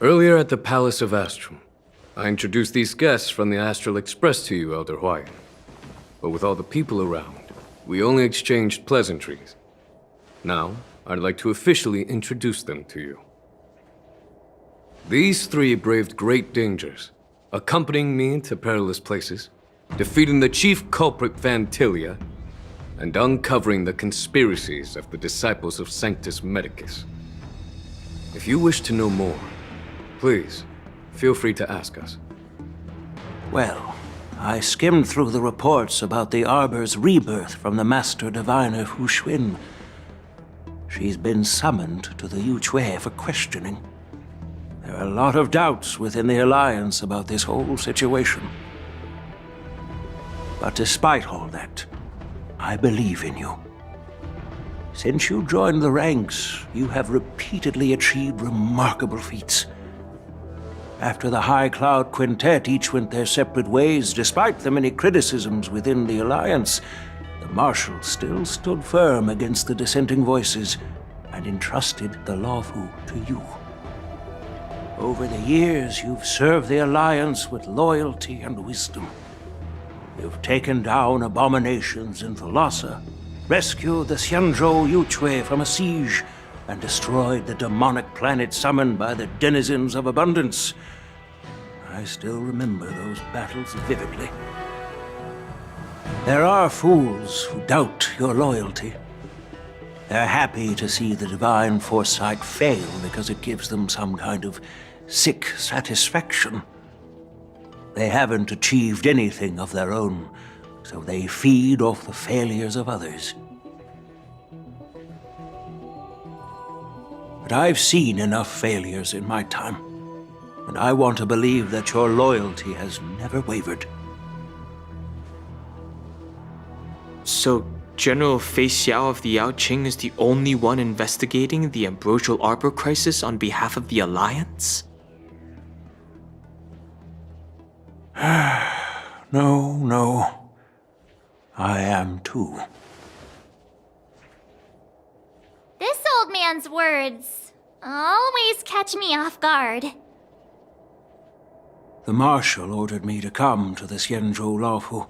Earlier at the Palace of Astrum, I introduced these guests from the Astral Express to you, Elder Huaiyan. But with all the people around, we only exchanged pleasantries. Now, I'd like to officially introduce them to you. These three braved great dangers, accompanying me to perilous places, defeating the chief culprit Vantilia, and uncovering the conspiracies of the disciples of Sanctus Medicus. If you wish to know more, please, feel free to ask us. Well, I skimmed through the reports about the Arbor's rebirth from the Master Diviner Hu Xuan. She's been summoned to the Yuchui for questioning. There are a lot of doubts within the Alliance about this whole situation. But despite all that, I believe in you. Since you joined the ranks, you have repeatedly achieved remarkable feats. After the High Cloud Quintet each went their separate ways, despite the many criticisms within the Alliance, the Marshal still stood firm against the dissenting voices and entrusted the Luofu to you. Over the years, you've served the Alliance with loyalty and wisdom. You've taken down abominations in Thalassa, rescued the Xianzhou Yuchui from a siege, and destroyed the demonic planet summoned by the denizens of abundance. I still remember those battles vividly. There are fools who doubt your loyalty. They're happy to see the Divine Foresight fail because it gives them some kind of sick satisfaction. They haven't achieved anything of their own, so they feed off the failures of others. But I've seen enough failures in my time, and I want to believe that your loyalty has never wavered. So, General Fei Xiao of the Yaoqing is the only one investigating the Ambrosial Arbor crisis on behalf of the Alliance? No. I am too. This old man's words always catch me off guard. The Marshal ordered me to come to the Xianzhou Luofu,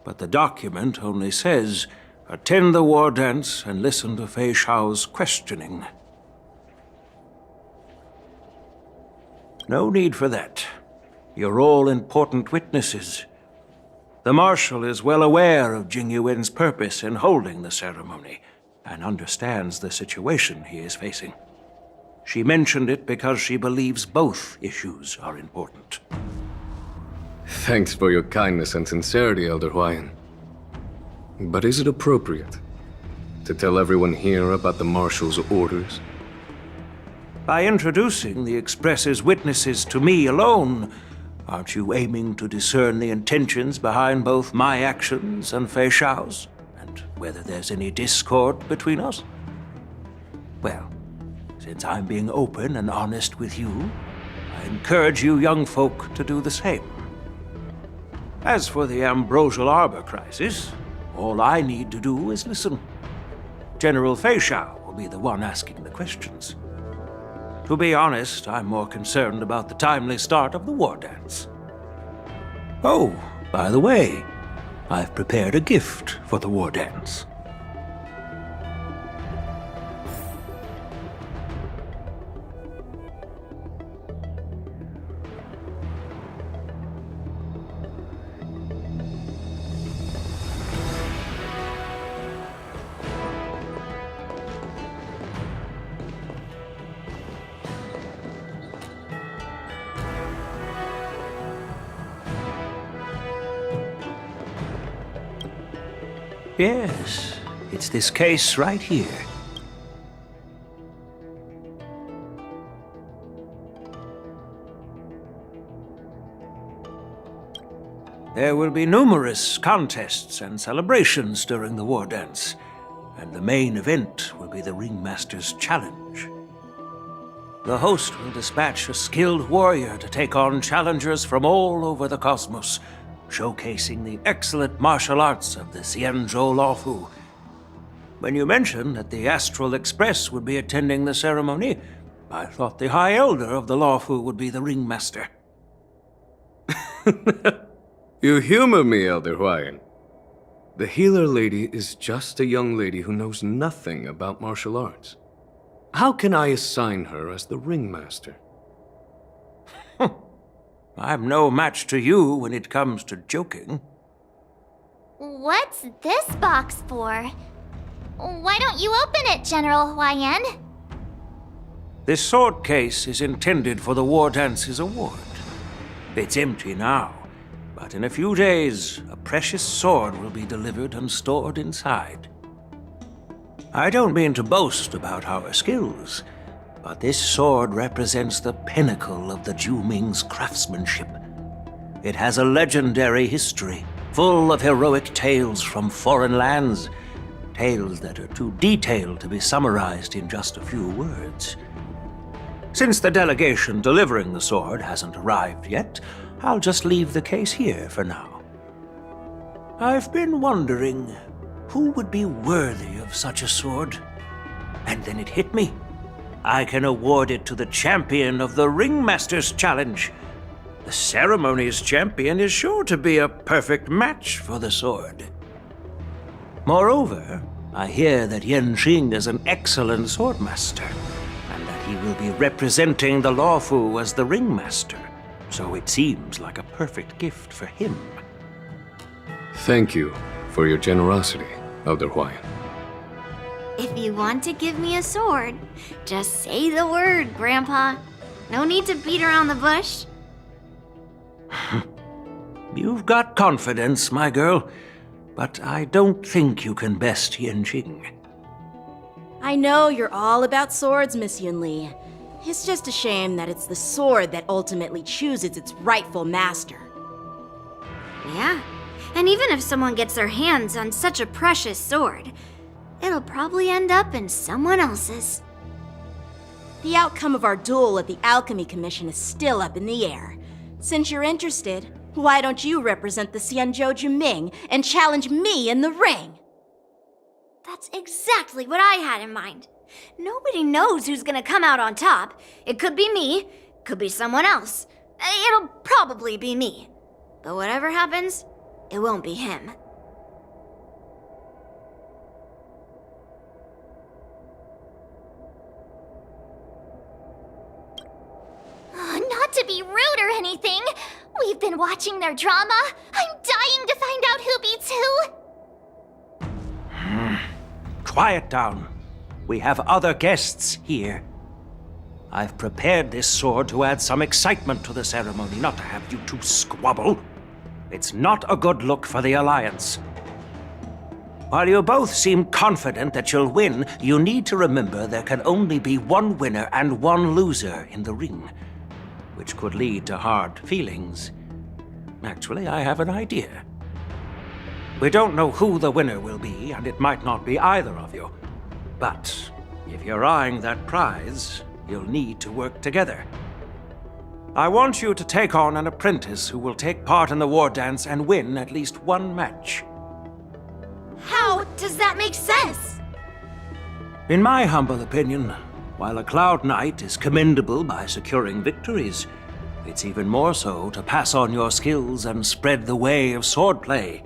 but the document only says, attend the war dance and listen to Fei Xiao's questioning. No need for that. You're all important witnesses. The Marshal is well aware of Jing Yuan's purpose in holding the ceremony, and understands the situation he is facing. She mentioned it because she believes both issues are important. Thanks for your kindness and sincerity, Elder Huaiyan. But is it appropriate to tell everyone here about the Marshal's orders? By introducing the Express's witnesses to me alone, aren't you aiming to discern the intentions behind both my actions and Fei Xiao's, and whether there's any discord between us? Well, since I'm being open and honest with you, I encourage you young folk to do the same. As for the Ambrosial Arbor crisis, all I need to do is listen. General Fei Xiao will be the one asking the questions. To be honest, I'm more concerned about the timely start of the war dance. Oh, by the way, I've prepared a gift for the war dance. Yes, it's this case right here. There will be numerous contests and celebrations during the war dance, and the main event will be the Ringmaster's Challenge. The host will dispatch a skilled warrior to take on challengers from all over the cosmos, showcasing the excellent martial arts of the Xianzhou Luofu. When you mentioned that the Astral Express would be attending the ceremony, I thought the High Elder of the Lawfu would be the ringmaster. You humor me, Elder Huaiyan. The healer lady is just a young lady who knows nothing about martial arts. How can I assign her as the ringmaster? I'm no match to you when it comes to joking. What's this box for? Why don't you open it, General Huaiyan? This sword case is intended for the War Dance's award. It's empty now, but in a few days, a precious sword will be delivered and stored inside. I don't mean to boast about our skills, but this sword represents the pinnacle of the Zhuming's craftsmanship. It has a legendary history, full of heroic tales from foreign lands, tales that are too detailed to be summarized in just a few words. Since the delegation delivering the sword hasn't arrived yet, I'll just leave the case here for now. I've been wondering who would be worthy of such a sword. And then it hit me. I can award it to the champion of the Ringmaster's Challenge. The ceremony's champion is sure to be a perfect match for the sword. Moreover, I hear that Yanqing is an excellent swordmaster, and that he will be representing the Lawfu as the ringmaster, so it seems like a perfect gift for him. Thank you for your generosity, Elder Huaiyan. If you want to give me a sword, just say the word, Grandpa. No need to beat around the bush. You've got confidence, my girl, but I don't think you can best Yanqing. I know you're all about swords, Miss Yunli. It's just a shame that it's the sword that ultimately chooses its rightful master. Yeah, and even if someone gets their hands on such a precious sword, it'll probably end up in someone else's. The outcome of our duel at the Alchemy Commission is still up in the air. Since you're interested, why don't you represent the Xianzhou Alliance and challenge me in the ring? That's exactly what I had in mind. Nobody knows who's gonna come out on top. It could be me, could be someone else. It'll probably be me. But whatever happens, it won't be him. Not to be rude or anything. We've been watching their drama. I'm dying to find out who beats who. Quiet down. We have other guests here. I've prepared this sword to add some excitement to the ceremony, not to have you two squabble. It's not a good look for the Alliance. While you both seem confident that you'll win, you need to remember there can only be one winner and one loser in the ring, which could lead to hard feelings. Actually, I have an idea. We don't know who the winner will be, and it might not be either of you. But if you're eyeing that prize, you'll need to work together. I want you to take on an apprentice who will take part in the war dance and win at least one match. How does that make sense? In my humble opinion, while a Cloud Knight is commendable by securing victories, it's even more so to pass on your skills and spread the way of swordplay.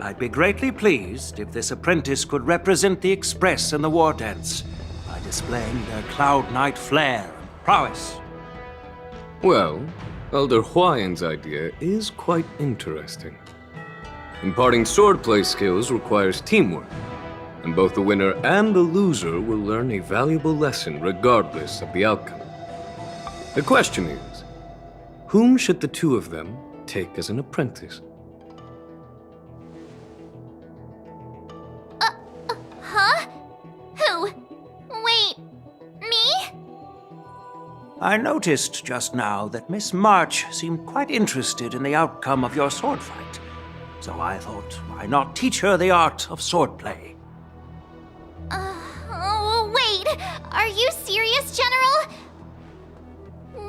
I'd be greatly pleased if this apprentice could represent the Express in the war dance by displaying their Cloud Knight flair and prowess. Well, Elder Huaiyan's idea is quite interesting. Imparting swordplay skills requires teamwork, and both the winner and the loser will learn a valuable lesson regardless of the outcome. The question is, whom should the two of them take as an apprentice? Huh? Who? Wait, me? I noticed just now that Miss March seemed quite interested in the outcome of your sword fight, so I thought, why not teach her the art of swordplay? Wait, are you serious, General?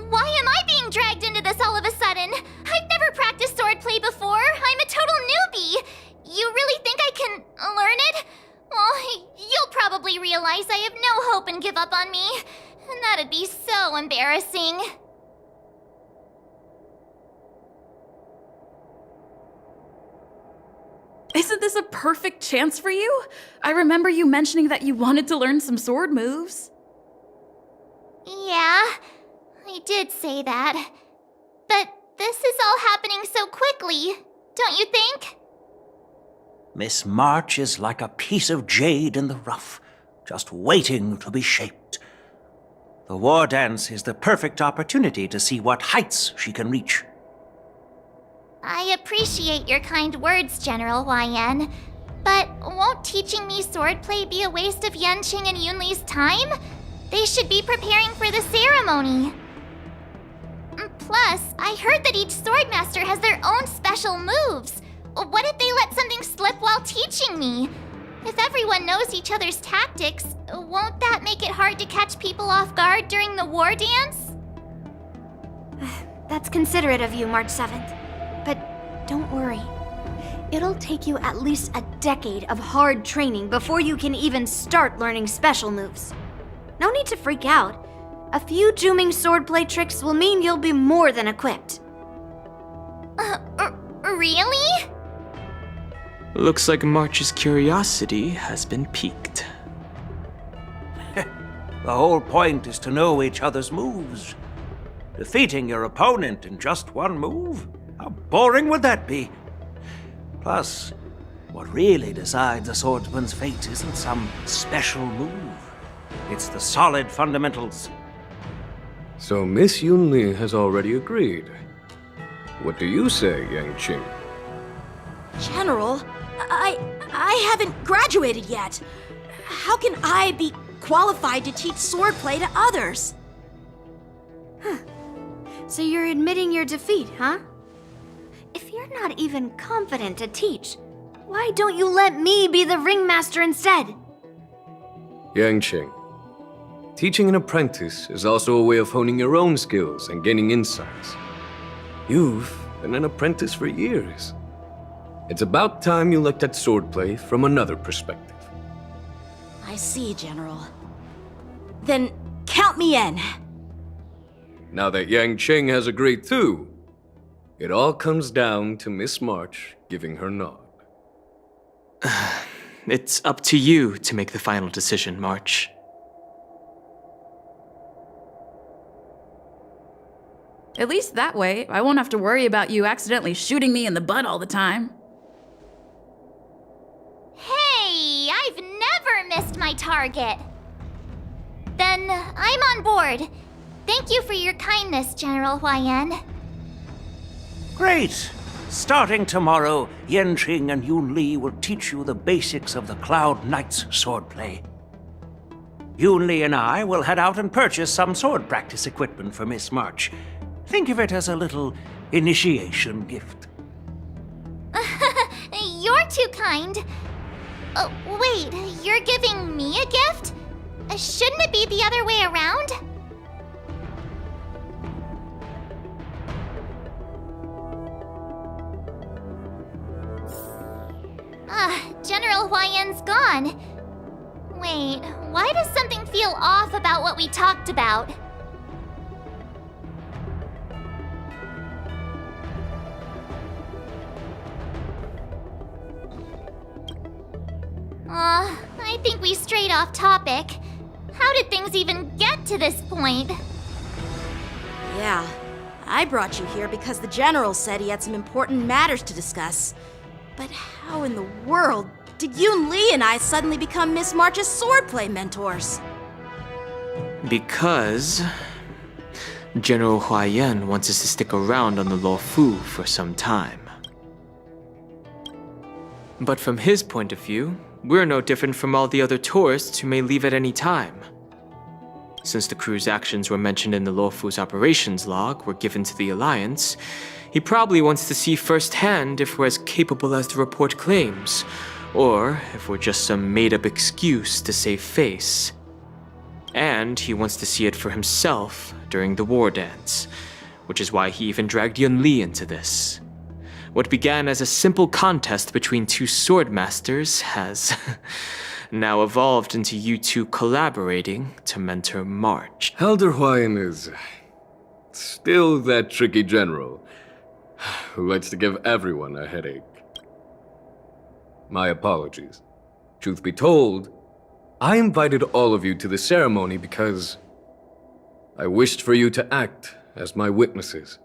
Why am I being dragged into this all of a sudden? I've never practiced swordplay before. I'm a total newbie. You really think I can learn it? Well, you'll probably realize I have no hope and give up on me. That'd be so embarrassing. Isn't this a perfect chance for you? I remember you mentioning that you wanted to learn some sword moves. Yeah, I did say that. But this is all happening so quickly, don't you think? Miss March is like a piece of jade in the rough, just waiting to be shaped. The war dance is the perfect opportunity to see what heights she can reach. I appreciate your kind words, General Huaiyan. But won't teaching me swordplay be a waste of Yanqing and Yunli's time? They should be preparing for the ceremony. Plus, I heard that each swordmaster has their own special moves. What if they let something slip while teaching me? If everyone knows each other's tactics, won't that make it hard to catch people off guard during the war dance? That's considerate of you, March 7th. But don't worry. It'll take you at least a decade of hard training before you can even start learning special moves. No need to freak out. A few Zhuming swordplay tricks will mean you'll be more than equipped. Really? Looks like March's curiosity has been piqued. The whole point is to know each other's moves. Defeating your opponent in just one move? How boring would that be? Plus, what really decides a swordsman's fate isn't some special move. It's the solid fundamentals. So Miss Yunli has already agreed. What do you say, Yanqing? General, I haven't graduated yet. How can I be qualified to teach swordplay to others? So you're admitting your defeat, huh? If you're not even confident to teach, why don't you let me be the ringmaster instead? Yanqing, teaching an apprentice is also a way of honing your own skills and gaining insights. You've been an apprentice for years. It's about time you looked at swordplay from another perspective. I see, General. Then count me in. Now that Yanqing has agreed too, it all comes down to Miss March giving her nod. It's up to you to make the final decision, March. At least that way, I won't have to worry about you accidentally shooting me in the butt all the time. Hey, I've never missed my target. Then I'm on board. Thank you for your kindness, General Huaiyan. Great! Starting tomorrow, Yanqing and Yunli will teach you the basics of the Cloud Knight's swordplay. Yunli and I will head out and purchase some sword practice equipment for Miss March. Think of it as a little initiation gift. You're too kind. Wait, you're giving me a gift? Shouldn't it be the other way around? General Huaiyan's gone. Wait, why does something feel off about what we talked about? I think we strayed off topic. How did things even get to this point? Yeah, I brought you here because the General said he had some important matters to discuss. But how in the world did Yunli and I suddenly become Miss March's swordplay mentors? Because General Huaiyan wants us to stick around on the Luofu for some time. But from his point of view, we're no different from all the other tourists who may leave at any time. Since the crew's actions were mentioned in the Luofu's operations log were given to the Alliance, he probably wants to see firsthand if we're as capable as the report claims, or if we're just some made-up excuse to save face. And he wants to see it for himself during the war dance, which is why he even dragged Yunli into this. What began as a simple contest between two sword masters has now evolved into you two collaborating to mentor March. Elder Huaiyan is still that tricky general who likes to give everyone a headache. My apologies. Truth be told, I invited all of you to the ceremony because I wished for you to act as my witnesses.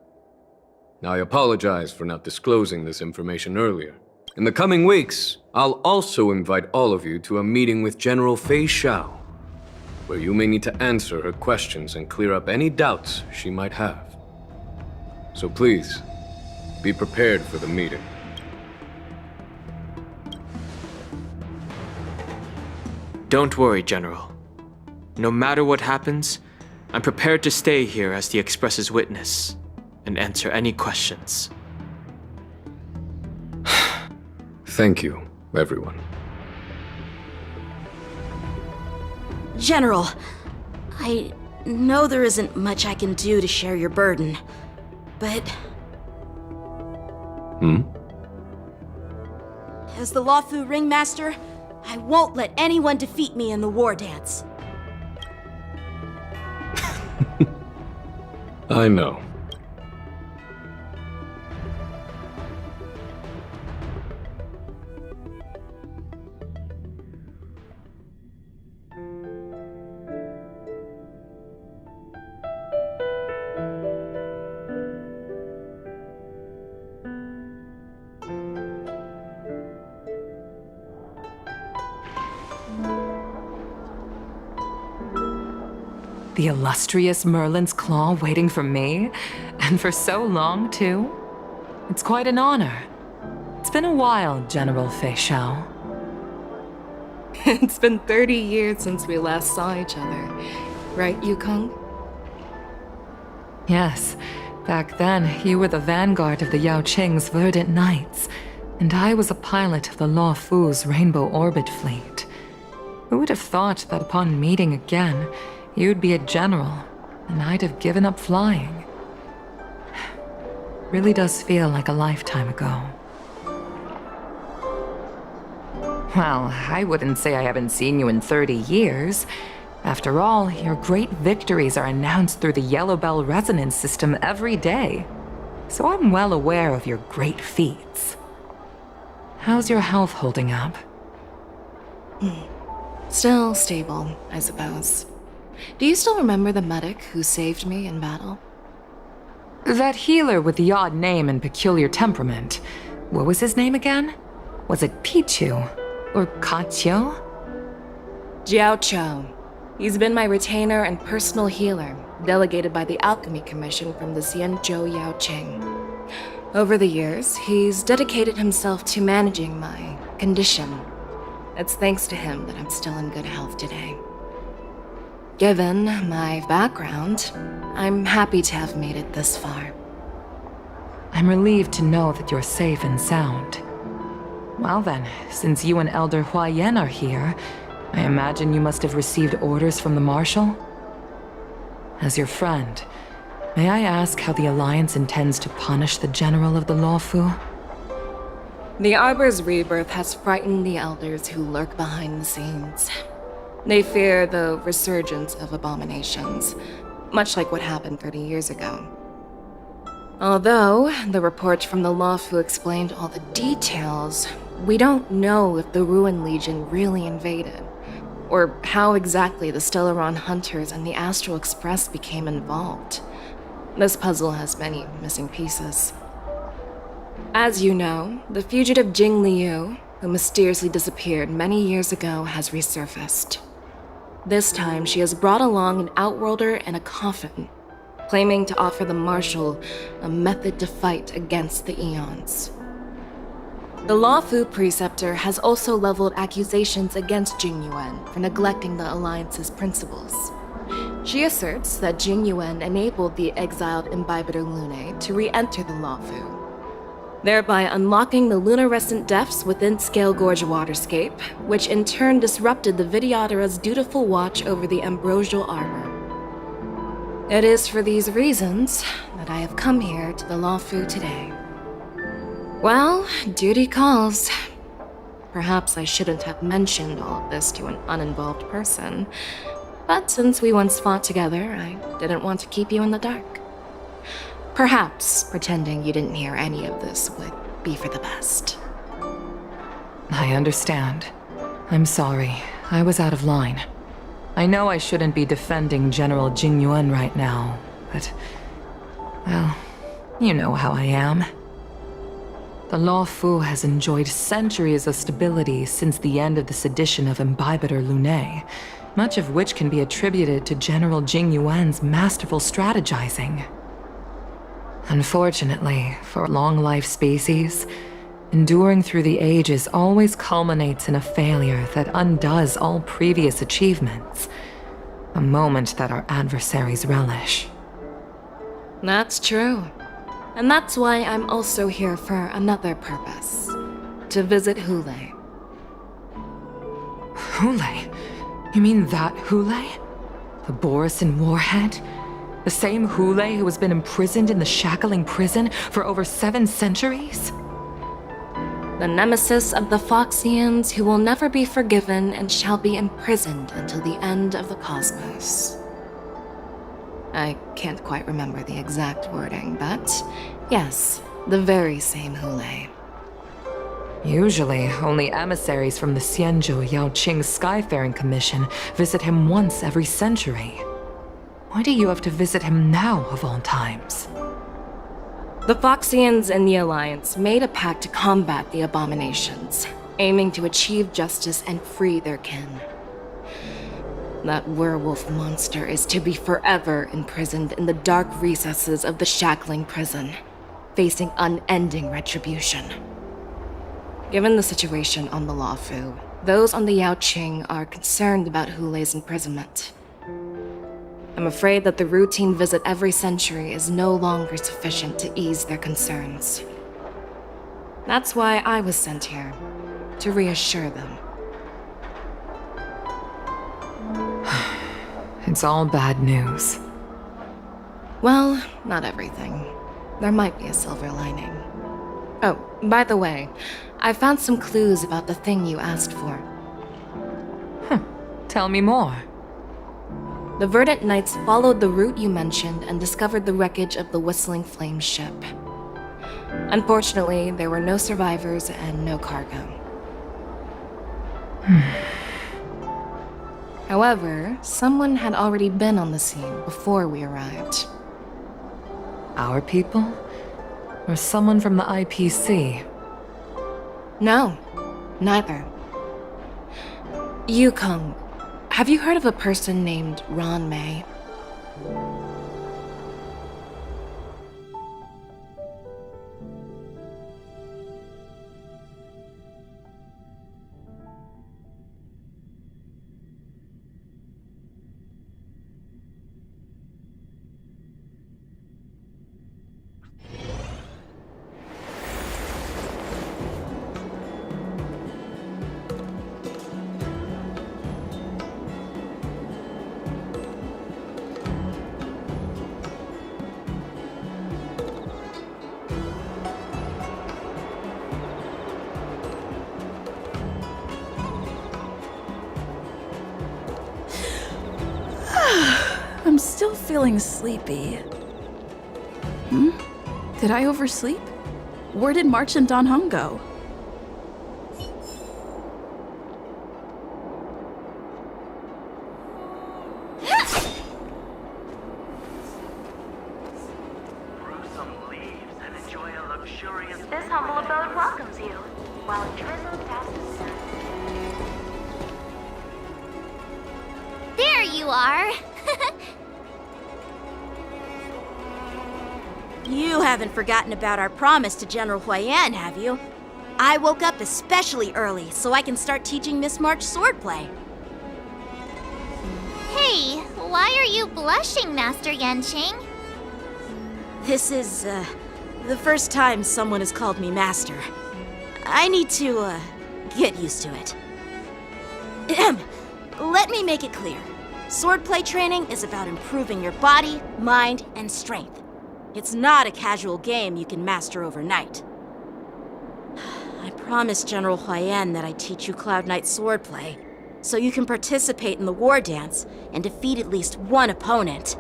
Now, I apologize for not disclosing this information earlier. In the coming weeks, I'll also invite all of you to a meeting with General Fei Xiao, where you may need to answer her questions and clear up any doubts she might have. So please, be prepared for the meeting. Don't worry, General. No matter what happens, I'm prepared to stay here as the Express's witness and answer any questions. Thank you, everyone. General, I know there isn't much I can do to share your burden, but... As the Luofu Ringmaster, I won't let anyone defeat me in the war dance. I know. The illustrious Merlin's Claw waiting for me? And for so long, too? It's quite an honor. It's been a while, General Fei Xiao. It's been 30 years since we last saw each other. Right, Yukong? Yes. Back then, you were the vanguard of the Yaoqing's Verdant Knights, and I was a pilot of the Luofu's Rainbow Orbit Fleet. Who would have thought that upon meeting again, you'd be a general, and I'd have given up flying? Really does feel like a lifetime ago. Well, I wouldn't say I haven't seen you in 30 years. After all, your great victories are announced through the Yellow Bell resonance system every day. So I'm well aware of your great feats. How's your health holding up? Still stable, I suppose. Do you still remember the medic who saved me in battle? That healer with the odd name and peculiar temperament. What was his name again? Was it Pichu? Or Kachio? Jiao Chou. He's been my retainer and personal healer, delegated by the Alchemy Commission from the Xianzhou Yaoqing. Over the years, he's dedicated himself to managing my condition. It's thanks to him that I'm still in good health today. Given my background, I'm happy to have made it this far. I'm relieved to know that you're safe and sound. Well then, since you and Elder Huaiyan are here, I imagine you must have received orders from the Marshal? As your friend, may I ask how the Alliance intends to punish the General of the Luofu? The Arbor's rebirth has frightened the elders who lurk behind the scenes. They fear the resurgence of abominations, much like what happened 30 years ago. Although the report from the Luofu explained all the details, we don't know if the Ruin Legion really invaded, or how exactly the Stellaron Hunters and the Astral Express became involved. This puzzle has many missing pieces. As you know, the fugitive Jing Liu, who mysteriously disappeared many years ago, has resurfaced. This time, she has brought along an outworlder and a coffin, claiming to offer the Marshal a method to fight against the Eons. The Luofu Preceptor has also leveled accusations against Jing Yuan for neglecting the Alliance's principles. She asserts that Jing Yuan enabled the exiled Imbibitor Lunae to re-enter the Luofu, thereby unlocking the lunarescent depths within Scale Gorge Waterscape, which in turn disrupted the Vidyadhara's dutiful watch over the Ambrosial Arbor. It is for these reasons that I have come here to the Luofu today. Well, duty calls. Perhaps I shouldn't have mentioned all of this to an uninvolved person. But since we once fought together, I didn't want to keep you in the dark. Perhaps pretending you didn't hear any of this would be for the best. I understand. I'm sorry. I was out of line. I know I shouldn't be defending General Jing Yuan right now, but... well, you know how I am. The Law Fu has enjoyed centuries of stability since the end of the sedition of Imbibiter Lunae, much of which can be attributed to General Jing Yuan's masterful strategizing. Unfortunately, for long-life species, enduring through the ages always culminates in a failure that undoes all previous achievements, a moment that our adversaries relish. That's true. And that's why I'm also here for another purpose. To visit Hule. Hule? You mean that Hule? The Borisin warhead? The same Hule who has been imprisoned in the shackling prison for over 7 centuries? The nemesis of the Foxians who will never be forgiven and shall be imprisoned until the end of the cosmos. I can't quite remember the exact wording, but yes, the very same Hule. Usually, only emissaries from the Xianzhou Yaoqing Skyfaring Commission visit him once every century. Why do you have to visit him now, of all times? The Foxians and the Alliance made a pact to combat the abominations, aiming to achieve justice and free their kin. That werewolf monster is to be forever imprisoned in the dark recesses of the shackling prison, facing unending retribution. Given the situation on the Law Fu, those on the Yaoqing are concerned about Hule's imprisonment. I'm afraid that the routine visit every century is no longer sufficient to ease their concerns. That's why I was sent here, to reassure them. It's all bad news. Well, not everything. There might be a silver lining. Oh, by the way, I found some clues about the thing you asked for. Tell me more. The Verdant Knights followed the route you mentioned and discovered the wreckage of the Whistling Flame ship. Unfortunately, there were no survivors and no cargo. However, someone had already been on the scene before we arrived. Our people? Or someone from the IPC? No, neither. Yukong, have you heard of a person named Ron May? I'm still feeling sleepy. Did I oversleep? Where did March and Don Hung go? This humble abode welcomes you, while imprisoned past the sun. There you are! You haven't forgotten about our promise to General Huaiyan, have you? I woke up especially early so I can start teaching Miss March swordplay. Hey, why are you blushing, Master Yanqing? This is, the first time someone has called me Master. I need to, get used to it. Let me make it clear. Swordplay training is about improving your body, mind, and strength. It's not a casual game you can master overnight. I promised General Huaiyan that I'd teach you Cloud Knight swordplay, so you can participate in the war dance and defeat at least one opponent.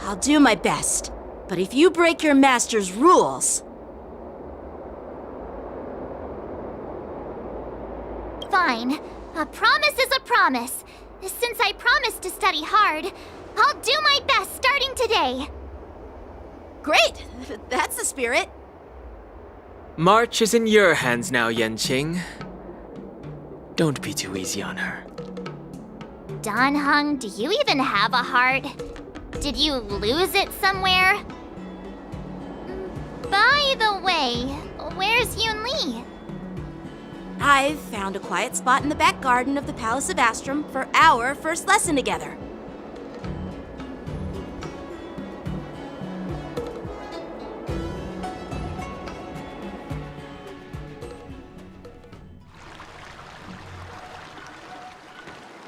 I'll do my best, but if you break your master's rules... Fine. A promise is a promise. Since I promised to study hard, I'll do my best starting today. Great! That's the spirit. March is in your hands now, Yanqing. Don't be too easy on her. Dan Heng, do you even have a heart? Did you lose it somewhere? By the way, where's Yun Li? I've found a quiet spot in the back garden of the Palace of Astrum for our first lesson together.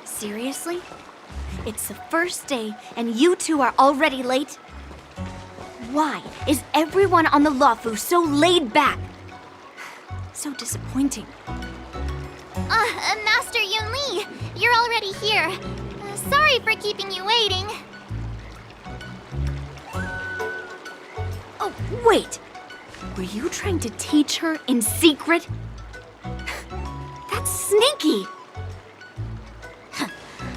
Seriously? It's the first day and you two are already late? Why is everyone on the Luofu so laid back? So disappointing. Master Yun Li, you're already here. Sorry for keeping you waiting. Oh, wait. Were you trying to teach her in secret? That's sneaky.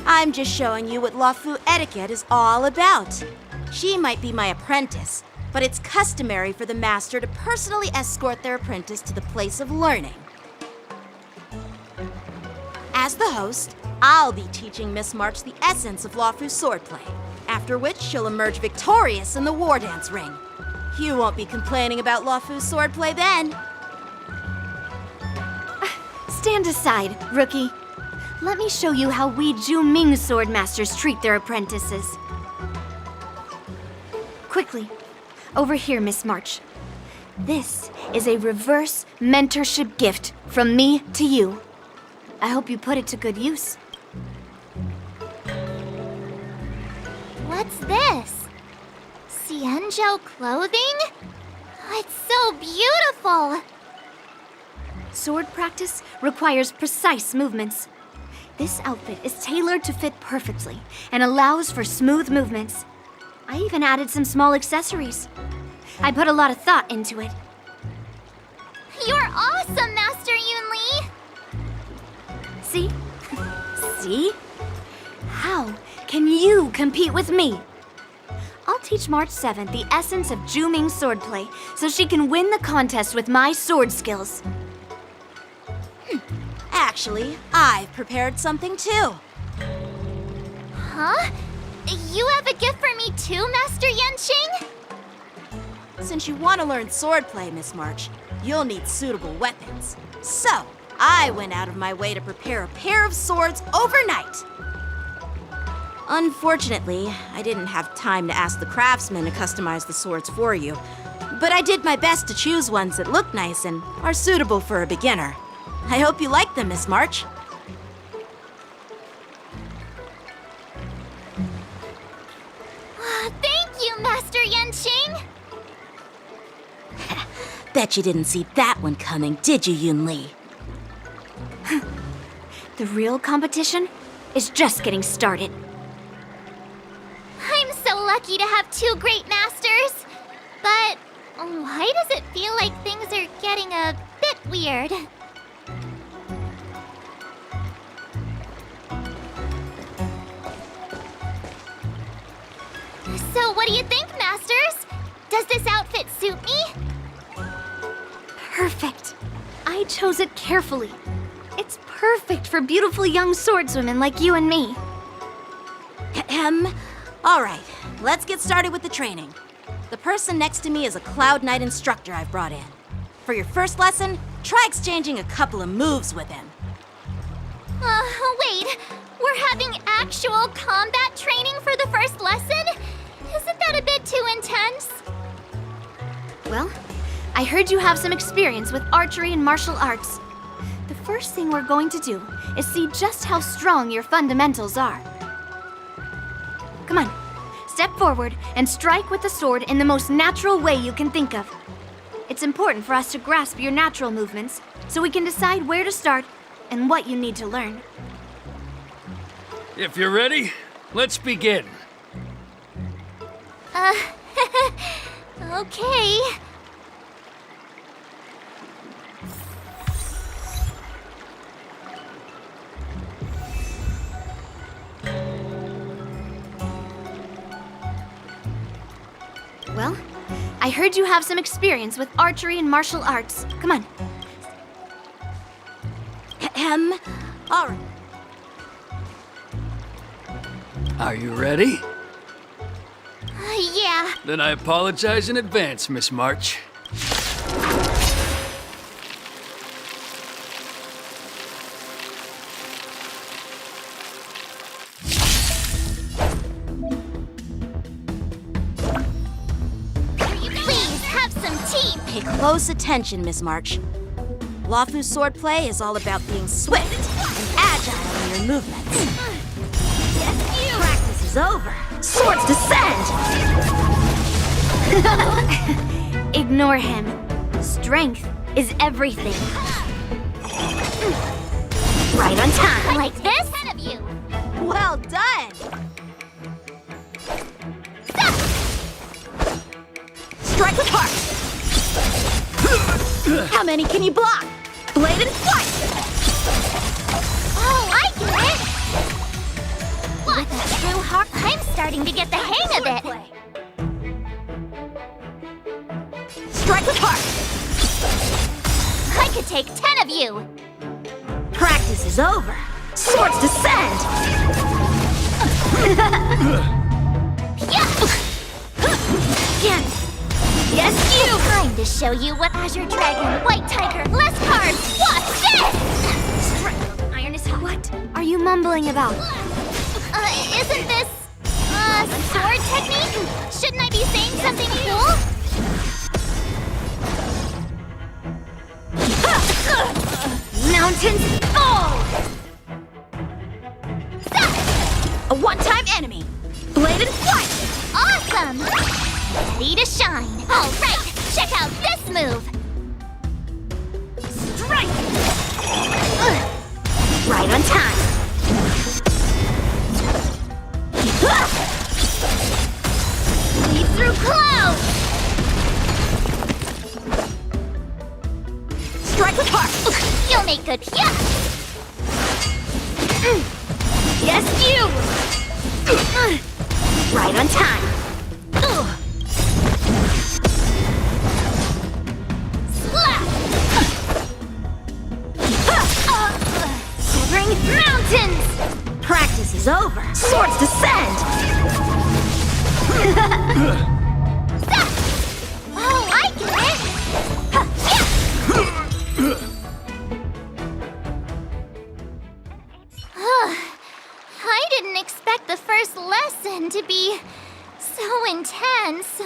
I'm just showing you what Luofu etiquette is all about. She might be my apprentice, but it's customary for the master to personally escort their apprentice to the place of learning. As the host, I'll be teaching Miss March the essence of Luofu swordplay, after which she'll emerge victorious in the war dance ring. You won't be complaining about Luofu swordplay then. Stand aside, rookie. Let me show you how we Zhuming swordmasters treat their apprentices. Quickly, over here, Miss March. This is a reverse mentorship gift from me to you. I hope you put it to good use. What's this? Xianzhou clothing? It's so beautiful! Sword practice requires precise movements. This outfit is tailored to fit perfectly and allows for smooth movements. I even added some small accessories. I put a lot of thought into it. You're awesome, Master Yun Li! See? See? How can you compete with me? I'll teach March 7th the essence of Zhuming swordplay so she can win the contest with my sword skills. Actually, I've prepared something too. Huh? You have a gift for me too, Master Yanqing? Since you want to learn swordplay, Miss March, you'll need suitable weapons. So, I went out of my way to prepare a pair of swords overnight. Unfortunately, I didn't have time to ask the craftsman to customize the swords for you, but I did my best to choose ones that look nice and are suitable for a beginner. I hope you like them, Miss March. Thank you, Master Yanqing! Bet you didn't see that one coming, did you, Yun Li? The real competition is just getting started. I'm so lucky to have two great masters. But why does it feel like things are getting a bit weird? So what do you think, masters? Does this outfit suit me? Perfect. I chose it carefully. It's perfect for beautiful young swordswomen like you and me. All right, let's get started with the training. The person next to me is a Cloud Knight instructor I've brought in. For your first lesson, try exchanging a couple of moves with him. Wait. We're having actual combat training for the first lesson? Isn't that a bit too intense? Well, I heard you have some experience with archery and martial arts. The first thing we're going to do is see just how strong your fundamentals are. Come on, step forward and strike with the sword in the most natural way you can think of. It's important for us to grasp your natural movements so we can decide where to start and what you need to learn. If you're ready, let's begin. Okay. Well, I heard you have some experience with archery and martial arts. Come on. All right. Are you ready? Yeah. Then I apologize in advance, Miss March. Please have some tea. Pay close attention, Miss March. Luofu's swordplay is all about being swift and agile in your movements. Practice is over. Swords descend! Ignore him. Strength is everything. Right on time. Like this? 10 of you. Well done! Strike with heart! How many can you block? Blade and fight! Oh, I get it! With that true heart, I'm starting to get the hang of it. Strike with heart! I could take 10 of you. Practice is over. Swords descend! Again. Yes, you! Time to show you what Azure Dragon, White Tiger, less cards! What's this? Iron is hot. What are you mumbling about? Isn't this sword technique? Shouldn't I be saying something cool? Mountains fall! A one-time enemy! Blade and fight! Awesome! Ready to shine. All right, check out this move. Strike! Right on time. Leap through clouds! Strike with heart! You'll make good. Yeah! Yes, you! Right on time. Slap! Severing mountains! Practice is over. Swords descend! Oh, I get it! Yeah! I didn't expect the first lesson to be so intense.